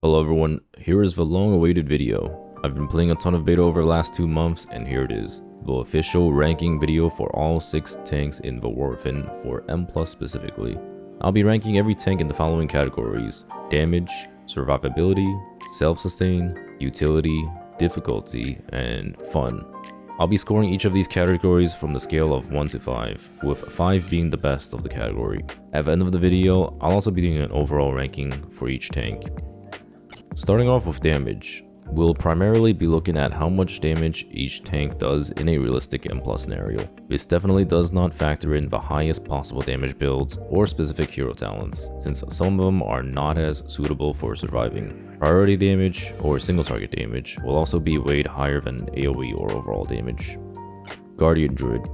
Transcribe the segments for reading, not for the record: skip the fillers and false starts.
Hello everyone, here is the long-awaited video. I've been playing a ton of beta over the last 2 months, and here it is. The official ranking video for all 6 tanks in the War Within for M+ specifically. I'll be ranking every tank in the following categories: damage, survivability, self-sustain, utility, difficulty, and fun. I'll be scoring each of these categories from the scale of 1 to 5, with 5 being the best of the category. At the end of the video, I'll also be doing an overall ranking for each tank. Starting off with damage, we'll primarily be looking at how much damage each tank does in a realistic M+ scenario. This definitely does not factor in the highest possible damage builds or specific hero talents, since some of them are not as suitable for surviving. Priority damage or single target damage will also be weighed higher than AoE or overall damage. Guardian Druid.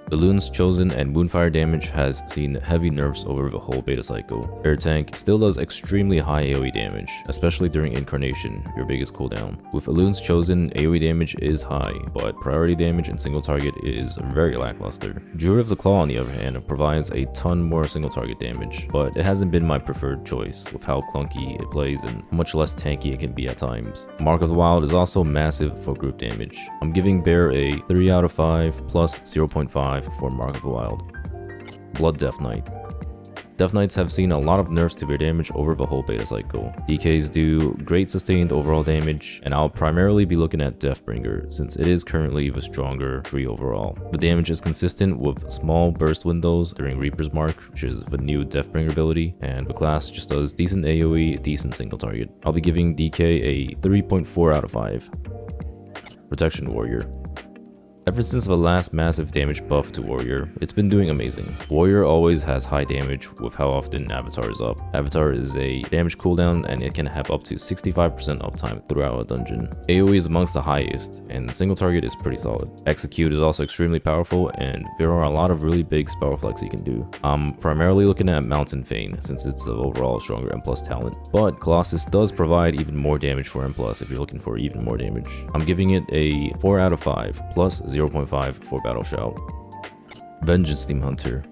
Balloon's Chosen and Moonfire damage has seen heavy nerfs over the whole beta cycle. Air Tank still does extremely high AoE damage, especially during Incarnation, your biggest cooldown. With Balloon's Chosen, AoE damage is high, but priority damage and single target is very lackluster. Druid of the Claw, on the other hand, provides a ton more single target damage, but it hasn't been my preferred choice with how clunky it plays and how much less tanky it can be at times. Mark of the Wild is also massive for group damage. I'm giving Bear a 3 out of 5 plus 0.5 for Mark of the Wild. Blood Death Knight. Death Knights have seen a lot of nerfs to their damage over the whole beta cycle. DKs do great sustained overall damage, and I'll primarily be looking at Deathbringer since it is currently the stronger tree overall. The damage is consistent with small burst windows during Reaper's Mark, which is the new Deathbringer ability, and the class just does decent AoE, decent single target. I'll be giving DK a 3.4 out of 5. Protection Warrior. Ever since the last massive damage buff to Warrior, it's been doing amazing. Warrior always has high damage with how often Avatar is up. Avatar is a damage cooldown and it can have up to 65% uptime throughout a dungeon. AoE is amongst the highest, and single target is pretty solid. Execute is also extremely powerful, and there are a lot of really big spell flex you can do. I'm primarily looking at Mountain Fane since it's the overall stronger M+ talent, but Colossus does provide even more damage for M+ if you're looking for even more damage. I'm giving it a 4 out of 5 plus 0.5 for Battle Shout. Vengeance Theme Hunter.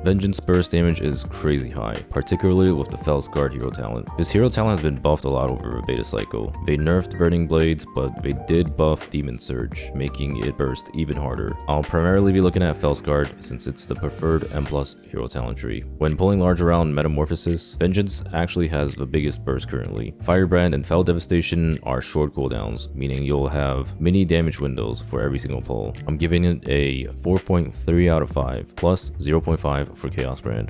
Vengeance burst damage is crazy high, particularly with the Felsguard hero talent. This hero talent has been buffed a lot over the beta cycle. They nerfed Burning Blades, but they did buff Demon Surge, making it burst even harder. I'll primarily be looking at Felsguard since it's the preferred M+ hero talent tree. When pulling large around Metamorphosis, Vengeance actually has the biggest burst currently. Firebrand and Fell Devastation are short cooldowns, meaning you'll have mini damage windows for every single pull. I'm giving it a 4.3 out of 5 plus 0.5 for Chaos Brand.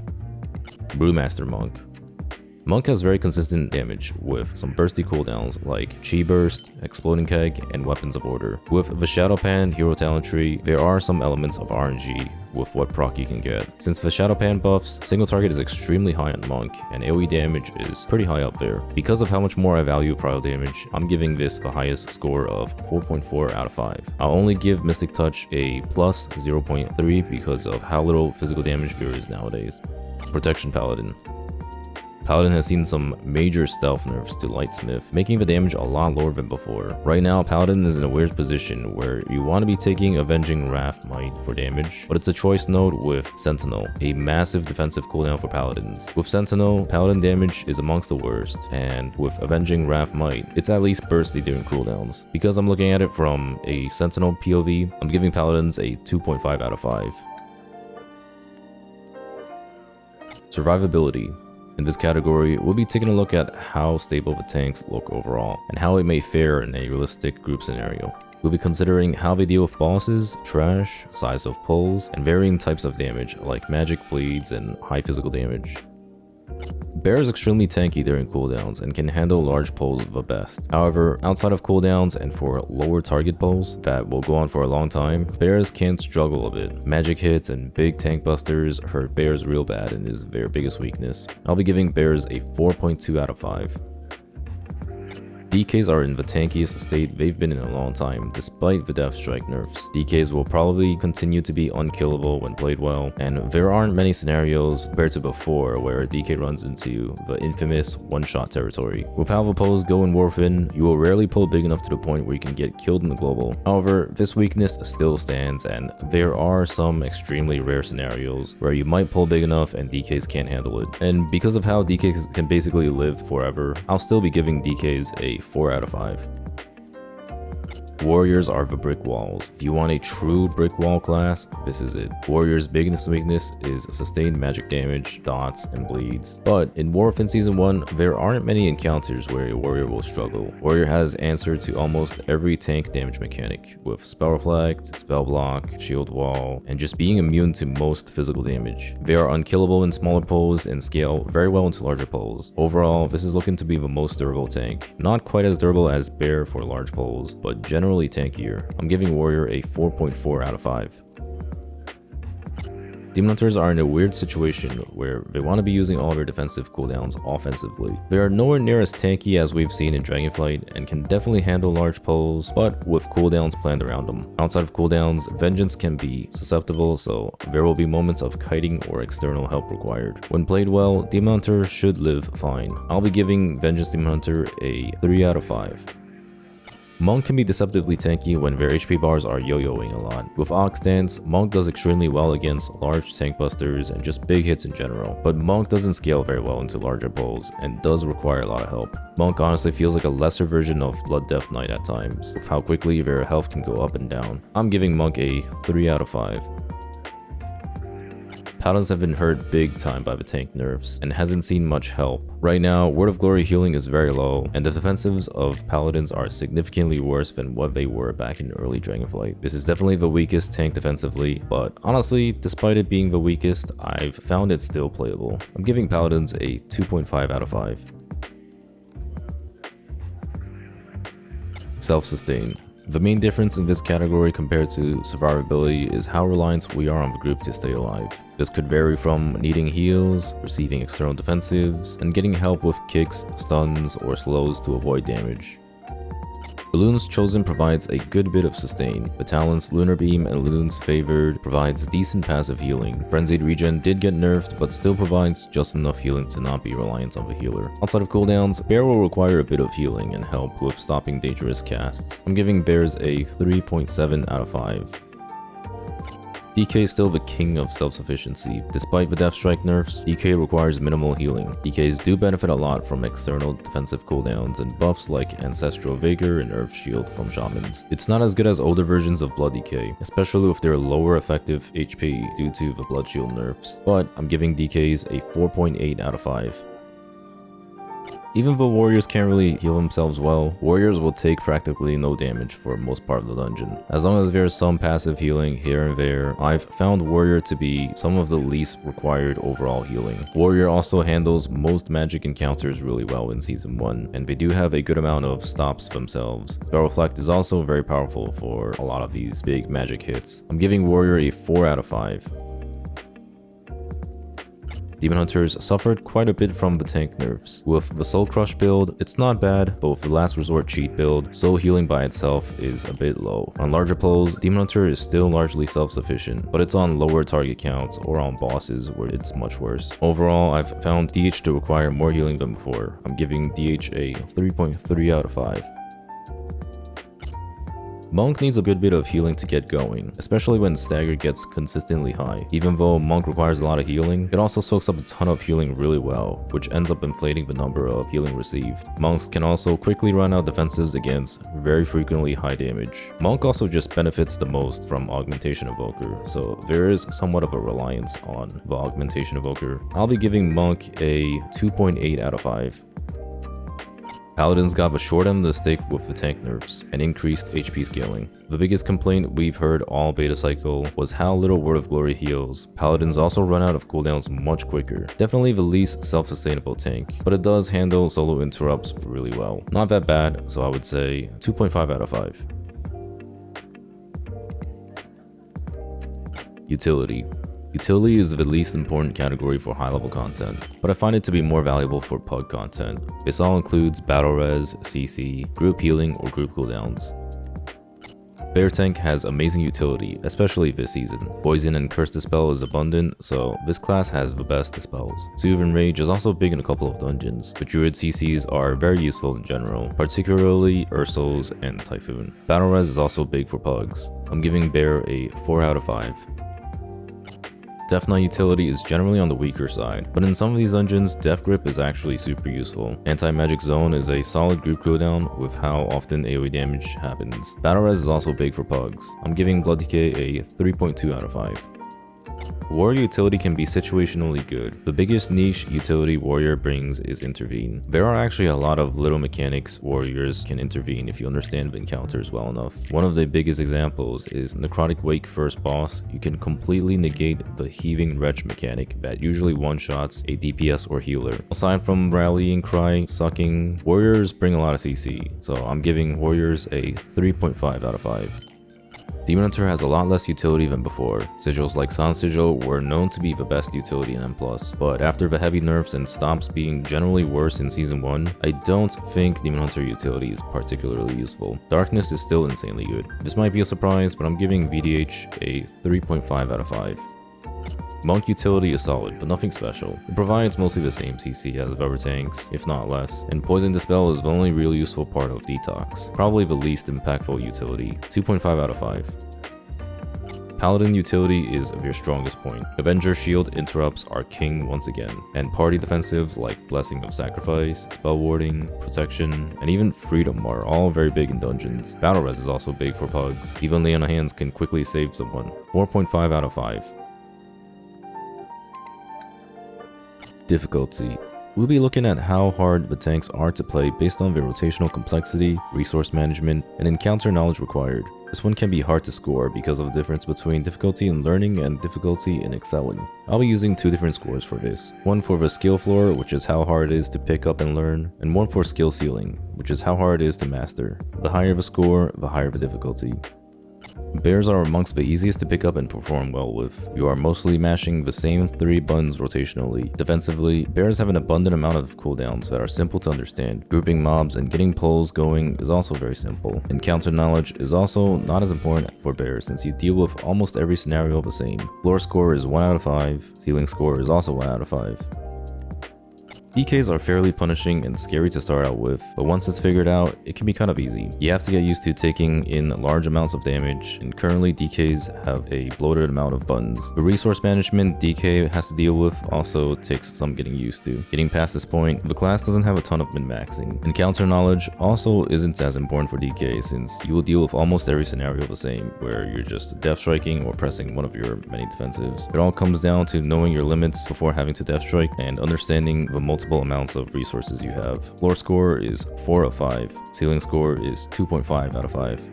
Brewmaster Monk. Monk has very consistent damage with some bursty cooldowns like Chi Burst, Exploding Keg, and Weapons of Order. With the Shadow Pan hero talent tree, there are some elements of RNG with what proc you can get. Since the Shadow Pan buffs, single target is extremely high on Monk, and AoE damage is pretty high up there. Because of how much more I value prio damage, I'm giving this the highest score of 4.4 out of 5. I'll only give Mystic Touch a plus 0.3 because of how little physical damage there is nowadays. Protection Paladin. Paladin has seen some major stealth nerfs to Lightsmith, making the damage a lot lower than before. Right now, Paladin is in a weird position where you want to be taking Avenging Wrath Might for damage, but it's a choice node with Sentinel, a massive defensive cooldown for Paladins. With Sentinel, Paladin damage is amongst the worst, and with Avenging Wrath Might, it's at least bursty during cooldowns. Because I'm looking at it from a Sentinel POV, I'm giving Paladins a 2.5 out of 5. Survivability. In this category, we'll be taking a look at how stable the tanks look overall, and how it may fare in a realistic group scenario. We'll be considering how they deal with bosses, trash, size of pulls, and varying types of damage like magic bleeds and high physical damage. Bear is extremely tanky during cooldowns and can handle large pulls the best. However, outside of cooldowns and for lower target pulls that will go on for a long time, Bears can struggle a bit. Magic hits and big tank busters hurt Bears real bad and is their biggest weakness. I'll be giving Bears a 4.2 out of 5. DKs are in the tankiest state they've been in a long time, despite the Death Strike nerfs. DKs will probably continue to be unkillable when played well, and there aren't many scenarios compared to before where a DK runs into the infamous one-shot territory. With how the polls go in Warfin, you will rarely pull big enough to the point where you can get killed in the global. However, this weakness still stands, and there are some extremely rare scenarios where you might pull big enough and DKs can't handle it. And because of how DKs can basically live forever, I'll still be giving DKs a 4 out of 5. Warriors are the brick walls. If you want a true brick wall class, this is it. Warrior's biggest weakness is sustained magic damage, dots, and bleeds. But in Warfin Season 1, there aren't many encounters where a warrior will struggle. Warrior has answer to almost every tank damage mechanic, with spell reflect, spell block, shield wall, and just being immune to most physical damage. They are unkillable in smaller poles and scale very well into larger poles. Overall, this is looking to be the most durable tank. Not quite as durable as Bear for large poles, but generally tankier. I'm giving Warrior a 4.4 out of 5. Demon Hunters are in a weird situation where they want to be using all their defensive cooldowns offensively. They are nowhere near as tanky as we've seen in Dragonflight and can definitely handle large poles, but with cooldowns planned around them. Outside of cooldowns, Vengeance can be susceptible, so there will be moments of kiting or external help required. When played well, Demon Hunter should live fine. I'll be giving Vengeance Demon Hunter a 3 out of 5. Monk can be deceptively tanky when their HP bars are yo-yoing a lot. With Ox Dance, Monk does extremely well against large tank busters and just big hits in general, but Monk doesn't scale very well into larger poles and does require a lot of help. Monk honestly feels like a lesser version of Blood Death Knight at times, with how quickly their health can go up and down. I'm giving Monk a 3 out of 5. Paladins have been hurt big time by the tank nerfs and hasn't seen much help. Right now, Word of Glory healing is very low, and the defensives of Paladins are significantly worse than what they were back in early Dragonflight. This is definitely the weakest tank defensively, but honestly, despite it being the weakest, I've found it still playable. I'm giving Paladins a 2.5 out of 5. Self-sustain. The main difference in this category compared to survivability is how reliant we are on the group to stay alive. This could vary from needing heals, receiving external defensives, and getting help with kicks, stuns, or slows to avoid damage. Luna's Chosen provides a good bit of sustain. The talents Lunar Beam and Luna's Favored provides decent passive healing. Frenzied Regen did get nerfed, but still provides just enough healing to not be reliant on the healer. Outside of cooldowns, Bear will require a bit of healing and help with stopping dangerous casts. I'm giving Bears a 3.7 out of 5. DK is still the king of self-sufficiency. Despite the Death Strike nerfs, DK requires minimal healing. DKs do benefit a lot from external defensive cooldowns and buffs like Ancestral Vigor and Earth Shield from Shamans. It's not as good as older versions of Blood DK, especially with their lower effective HP due to the Blood Shield nerfs, but I'm giving DKs a 4.8 out of 5. Even though warriors can't really heal themselves well, warriors will take practically no damage for most part of the dungeon. As long as there's some passive healing here and there, I've found warrior to be some of the least required overall healing. Warrior also handles most magic encounters really well in Season 1, and they do have a good amount of stops themselves. Spell Reflect is also very powerful for a lot of these big magic hits. I'm giving warrior a 4 out of 5. Demon Hunters suffered quite a bit from the tank nerfs. With the Soul Crush build, it's not bad, but with the Last Resort cheat build, soul healing by itself is a bit low. On larger pulls, Demon Hunter is still largely self-sufficient, but it's on lower target counts or on bosses where it's much worse. Overall, I've found DH to require more healing than before. I'm giving DH a 3.3 out of 5. Monk needs a good bit of healing to get going, especially when stagger gets consistently high. Even though Monk requires a lot of healing, it also soaks up a ton of healing really well, which ends up inflating the number of healing received. Monks can also quickly run out defensives against very frequently high damage. Monk also just benefits the most from Augmentation Evoker, so there is somewhat of a reliance on the Augmentation Evoker. I'll be giving Monk a 2.8 out of 5. Paladins got the short end of the stick with the tank nerfs and increased HP scaling. The biggest complaint we've heard all beta cycle was how little Word of Glory heals. Paladins also run out of cooldowns much quicker. Definitely the least self-sustainable tank, but it does handle solo interrupts really well. Not that bad, so I would say 2.5 out of 5. Utility. Utility is the least important category for high level content, but I find it to be more valuable for Pug content. This all includes battle res, CC, group healing, or group cooldowns. Bear Tank has amazing utility, especially this season. Poison and Curse Dispel is abundant, so this class has the best dispels. Soothe and Rage is also big in a couple of dungeons, but Druid CCs are very useful in general, particularly Ursuls and Typhoon. Battle Res is also big for Pugs. I'm giving Bear a 4 out of 5. Death Knight utility is generally on the weaker side, but in some of these dungeons, Death Grip is actually super useful. Anti-Magic Zone is a solid group cooldown with how often AoE damage happens. Battle Res is also big for Pugs. I'm giving Blood Decay a 3.2 out of 5. Warrior utility can be situationally good. The biggest niche utility Warrior brings is Intervene. There are actually a lot of little mechanics Warriors can intervene if you understand the encounters well enough. One of the biggest examples is Necrotic Wake first boss. You can completely negate the Heaving Wretch mechanic that usually one-shots a DPS or healer. Aside from Rallying Cry, Sucking, Warriors bring a lot of CC, so I'm giving Warriors a 3.5 out of 5. Demon Hunter has a lot less utility than before. Sigils like Sun Sigil were known to be the best utility in M+, but after the heavy nerfs and stops being generally worse in Season 1, I don't think Demon Hunter utility is particularly useful. Darkness is still insanely good. This might be a surprise, but I'm giving VDH a 3.5 out of 5. Monk utility is solid, but nothing special. It provides mostly the same CC as of other tanks, if not less, and Poison Dispel is the only real useful part of Detox. Probably the least impactful utility, 2.5 out of 5. Paladin utility is of your strongest point. Avenger Shield interrupts are king once again, and party defensives like Blessing of Sacrifice, Spell Warding, Protection, and even Freedom are all very big in dungeons. Battle Res is also big for Pugs. Even Lay on Hands can quickly save someone, 4.5 out of 5. Difficulty. We'll be looking at how hard the tanks are to play based on their rotational complexity, resource management, and encounter knowledge required. This one can be hard to score because of the difference between difficulty in learning and difficulty in excelling. I'll be using two different scores for this. One for the skill floor, which is how hard it is to pick up and learn, and one for skill ceiling, which is how hard it is to master. The higher the score, the higher the difficulty. Bears are amongst the easiest to pick up and perform well with. You are mostly mashing the same 3 buttons rotationally. Defensively, bears have an abundant amount of cooldowns that are simple to understand. Grouping mobs and getting pulls going is also very simple. Encounter knowledge is also not as important for bears since you deal with almost every scenario the same. Floor score is 1 out of 5, ceiling score is also 1 out of 5. DKs are fairly punishing and scary to start out with, but once it's figured out, it can be kind of easy. You have to get used to taking in large amounts of damage, and currently DKs have a bloated amount of buttons. The resource management DK has to deal with also takes some getting used to. Getting past this point, the class doesn't have a ton of min-maxing. Encounter knowledge also isn't as important for DK since you will deal with almost every scenario the same, where you're just death striking or pressing one of your many defensives. It all comes down to knowing your limits before having to death strike and understanding the multiple amounts of resources you have. Floor score is 4 out of 5. Ceiling score is 2.5 out of 5.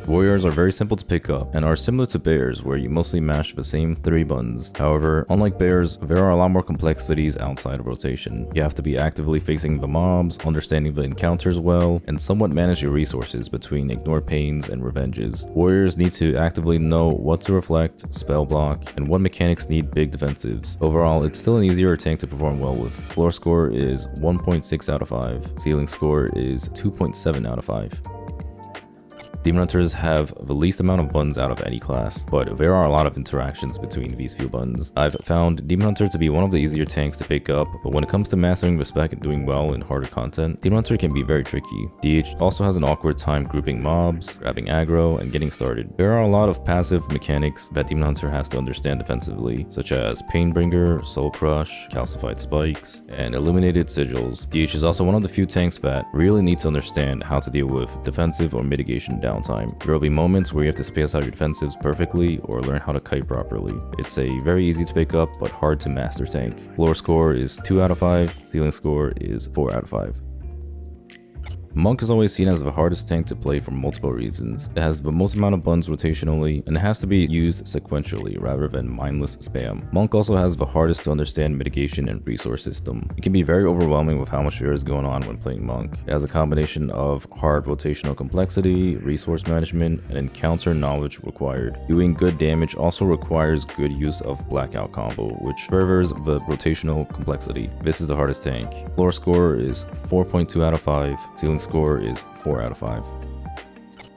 Warriors are very simple to pick up and are similar to bears where you mostly mash the same 3 buttons. However, unlike bears, there are a lot more complexities outside of rotation. You have to be actively facing the mobs, understanding the encounters well, and somewhat manage your resources between ignore pains and revenges. Warriors need to actively know what to reflect, spell block, and what mechanics need big defensives. Overall, it's still an easier tank to perform well with. Floor score is 1.6 out of 5. Ceiling score is 2.7 out of 5. Demon Hunters have the least amount of buttons out of any class, but there are a lot of interactions between these few buttons. I've found Demon Hunter to be one of the easier tanks to pick up, but when it comes to mastering the spec and doing well in harder content, Demon Hunter can be very tricky. DH also has an awkward time grouping mobs, grabbing aggro, and getting started. There are a lot of passive mechanics that Demon Hunter has to understand defensively, such as Painbringer, Soul Crush, Calcified Spikes, and Illuminated Sigils. DH is also one of the few tanks that really need to understand how to deal with defensive or mitigation downtime. There will be moments where you have to space out your defensives perfectly or learn how to kite properly. It's a very easy to pick up but hard to master tank. Floor score is 2 out of 5, ceiling score is 4 out of 5. Monk is always seen as the hardest tank to play for multiple reasons. It has the most amount of buns rotationally, and it has to be used sequentially rather than mindless spam. Monk also has the hardest to understand mitigation and resource system. It can be very overwhelming with how much there is going on when playing Monk. It has a combination of hard rotational complexity, resource management, and encounter knowledge required. Doing good damage also requires good use of blackout combo, which furthers the rotational complexity. This is the hardest tank. Floor score is 4.2 out of 5. Ceiling score is 4 out of 5.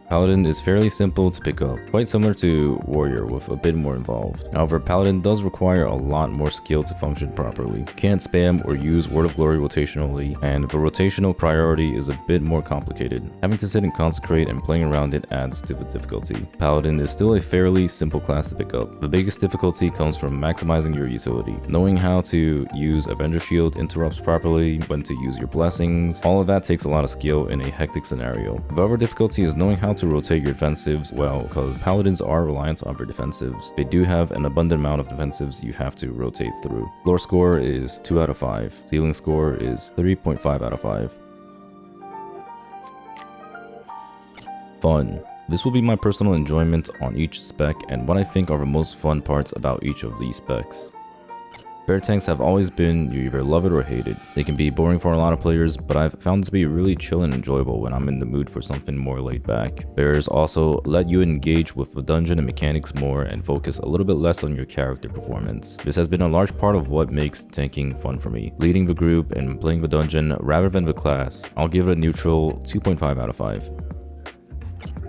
Paladin is fairly simple to pick up, quite similar to Warrior with a bit more involved. However, Paladin does require a lot more skill to function properly. Can't spam or use Word of Glory rotationally, and the rotational priority is a bit more complicated. Having to sit and consecrate and playing around it adds to the difficulty. Paladin is still a fairly simple class to pick up. The biggest difficulty comes from maximizing your utility. Knowing how to use Avenger Shield interrupts properly, when to use your blessings, all of that takes a lot of skill in a hectic scenario. The other difficulty is knowing how to rotate your defensives well, because paladins are reliant on their defensives. They do have an abundant amount of defensives you have to rotate through. Floor score is 2 out of 5. Ceiling score is 3.5 out of 5. Fun. This will be my personal enjoyment on each spec and what I think are the most fun parts about each of these specs. Bear tanks have always been, you either love it or hate it. They can be boring for a lot of players, but I've found it to be really chill and enjoyable when I'm in the mood for something more laid back. Bears also let you engage with the dungeon and mechanics more and focus a little bit less on your character performance. This has been a large part of what makes tanking fun for me. Leading the group and playing the dungeon rather than the class, I'll give it a neutral 2.5 out of 5.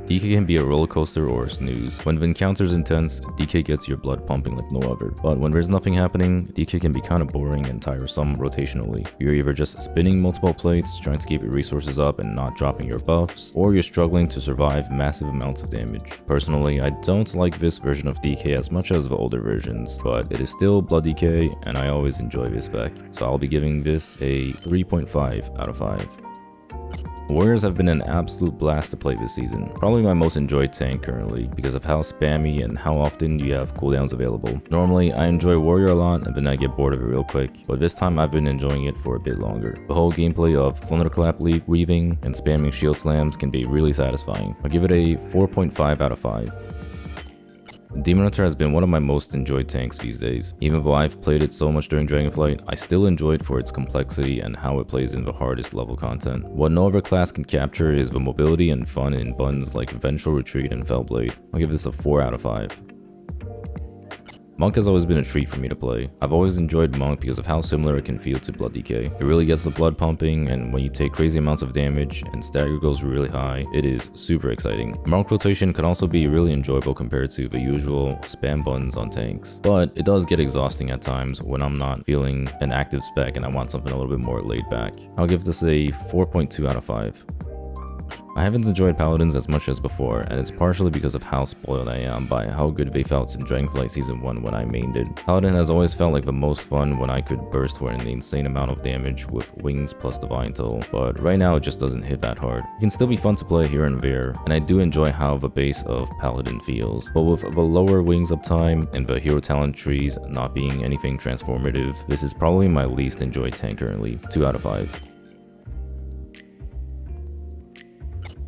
DK can be a roller coaster or a snooze. When the encounter's intense, DK gets your blood pumping like no other. But when there's nothing happening, DK can be kind of boring and tiresome rotationally. You're either just spinning multiple plates, trying to keep your resources up and not dropping your buffs, or you're struggling to survive massive amounts of damage. Personally, I don't like this version of DK as much as the older versions, but it is still Blood DK and I always enjoy this spec. So I'll be giving this a 3.5 out of 5. Warriors have been an absolute blast to play this season. Probably my most enjoyed tank currently because of how spammy and how often you have cooldowns available. Normally, I enjoy Warrior a lot and then I get bored of it real quick, but this time I've been enjoying it for a bit longer. The whole gameplay of Thunderclap Leap, weaving, and spamming shield slams can be really satisfying. I'll give it a 4.5 out of 5. Demon Hunter has been one of my most enjoyed tanks these days. Even though I've played it so much during Dragonflight, I still enjoy it for its complexity and how it plays in the hardest level content. What no other class can capture is the mobility and fun in buns like Vengeful Retreat and Fellblade. I'll give this a 4 out of 5. Monk has always been a treat for me to play. I've always enjoyed Monk because of how similar it can feel to Blood DK. It really gets the blood pumping, and when you take crazy amounts of damage and stagger goes really high, it is super exciting. Monk rotation can also be really enjoyable compared to the usual spam buns on tanks, but it does get exhausting at times when I'm not feeling an active spec and I want something a little bit more laid back. I'll give this a 4.2 out of 5. I haven't enjoyed Paladins as much as before, and it's partially because of how spoiled I am by how good they felt in Dragonflight Season 1 when I mained it. Paladin has always felt like the most fun when I could burst for an insane amount of damage with wings plus Divine Toll, but right now it just doesn't hit that hard. It can still be fun to play here and there, and I do enjoy how the base of Paladin feels, but with the lower wings uptime and the hero talent trees not being anything transformative, this is probably my least enjoyed tank currently, 2 out of 5.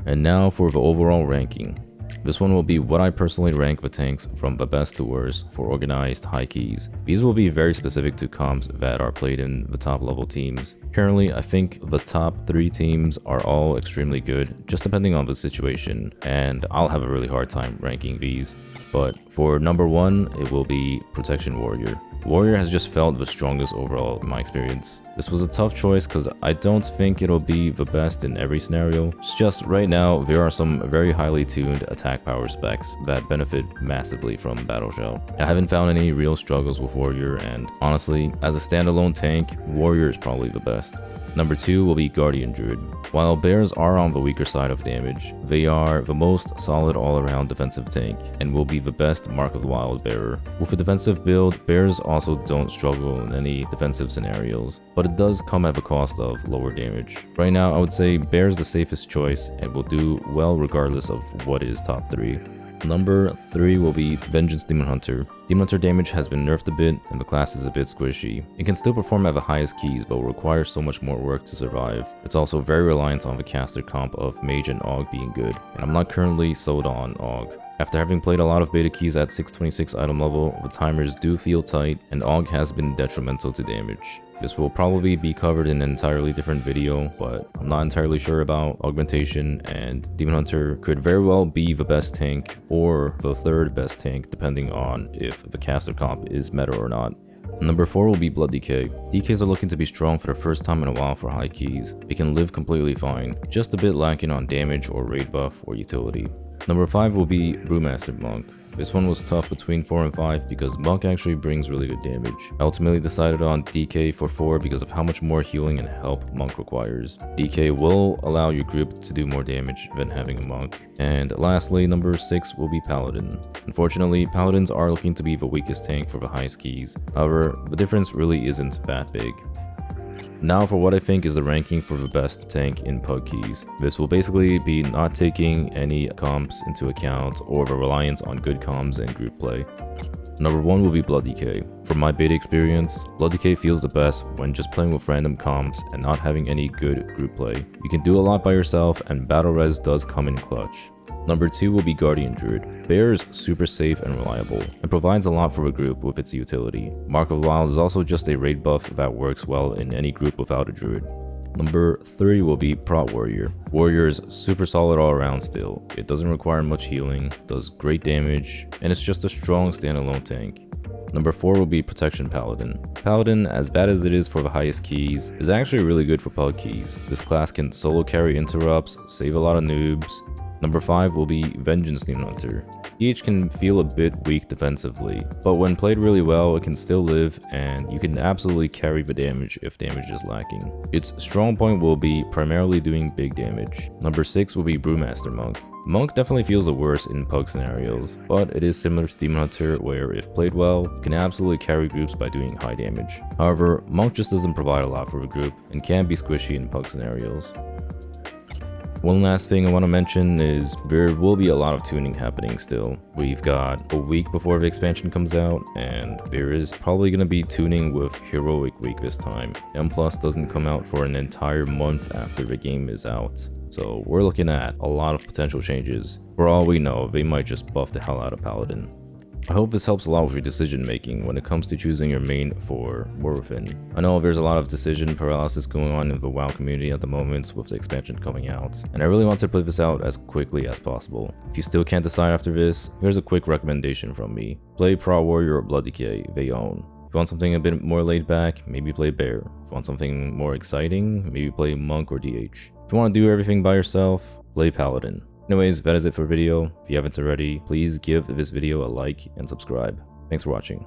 And now for the overall ranking. This one will be what I personally rank the tanks from the best to worst for organized high keys. These will be very specific to comps that are played in the top level teams. Currently, I think the top 3 teams are all extremely good, just depending on the situation, and I'll have a really hard time ranking these. But for number 1, it will be Protection Warrior. Warrior has just felt the strongest overall in my experience. This was a tough choice because I don't think it'll be the best in every scenario. It's just right now there are some very highly tuned attack power specs that benefit massively from Battle Shell. I haven't found any real struggles with Warrior, and honestly, as a standalone tank, Warrior is probably the best. Number 2 will be Guardian Druid. While bears are on the weaker side of damage, they are the most solid all-around defensive tank and will be the best Mark of the Wild bearer. With a defensive build, bears also don't struggle in any defensive scenarios, but it does come at the cost of lower damage. Right now, I would say bear is the safest choice and will do well regardless of what is top 3. Number 3 will be Vengeance Demon Hunter. Demon Hunter damage has been nerfed a bit, and the class is a bit squishy. It can still perform at the highest keys, but will require so much more work to survive. It's also very reliant on the caster comp of Mage and AUG being good, and I'm not currently sold on AUG. After having played a lot of beta keys at 626 item level, the timers do feel tight, and AUG has been detrimental to damage. This will probably be covered in an entirely different video, but I'm not entirely sure about augmentation, and Demon Hunter could very well be the best tank or the third best tank depending on if the caster comp is meta or not. Number 4 will be Blood DK. DKs are looking to be strong for the first time in a while for high keys. It can live completely fine, just a bit lacking on damage or raid buff or utility. Number 5 will be Brewmaster Monk. This one was tough between 4 and 5 because Monk actually brings really good damage. I ultimately decided on DK for 4 because of how much more healing and help Monk requires. DK will allow your group to do more damage than having a Monk. And lastly, number 6 will be Paladin. Unfortunately, Paladins are looking to be the weakest tank for the highest keys. However, the difference really isn't that big. Now for what I think is the ranking for the best tank in Pug Keys. This will basically be not taking any comps into account or the reliance on good comms and group play. Number 1 will be Blood DK. From my beta experience, Blood DK feels the best when just playing with random comms and not having any good group play. You can do a lot by yourself and battle res does come in clutch. Number 2 will be Guardian Druid. Bear is super safe and reliable, and provides a lot for a group with its utility. Mark of the Wild is also just a raid buff that works well in any group without a Druid. Number 3 will be Prot Warrior. Warrior is super solid all around still. It doesn't require much healing, does great damage, and it's just a strong standalone tank. Number 4 will be Protection Paladin. Paladin, as bad as it is for the highest keys, is actually really good for Pug Keys. This class can solo carry interrupts, save a lot of noobs. Number 5 will be Vengeance Demon Hunter. EH can feel a bit weak defensively, but when played really well, it can still live, and you can absolutely carry the damage if damage is lacking. Its strong point will be primarily doing big damage. Number 6 will be Brewmaster Monk. Monk definitely feels the worst in Pug scenarios, but it is similar to Demon Hunter where if played well, you can absolutely carry groups by doing high damage. However, Monk just doesn't provide a lot for a group and can be squishy in Pug scenarios. One last thing I want to mention is there will be a lot of tuning happening still. We've got a week before the expansion comes out, and there is probably going to be tuning with Heroic Week this time. M+ doesn't come out for an entire month after the game is out. So we're looking at a lot of potential changes. For all we know, they might just buff the hell out of Paladin. I hope this helps a lot with your decision making when it comes to choosing your main for Warwithin. I know there's a lot of decision paralysis going on in the WoW community at the moment with the expansion coming out, and I really want to put this out as quickly as possible. If you still can't decide after this, here's a quick recommendation from me. Play Prot Warrior or Blood DK, they own. If you want something a bit more laid back, maybe play Bear. If you want something more exciting, maybe play Monk or DH. If you want to do everything by yourself, play Paladin. Anyways, that is it for the video. If you haven't already, please give this video a like and subscribe. Thanks for watching.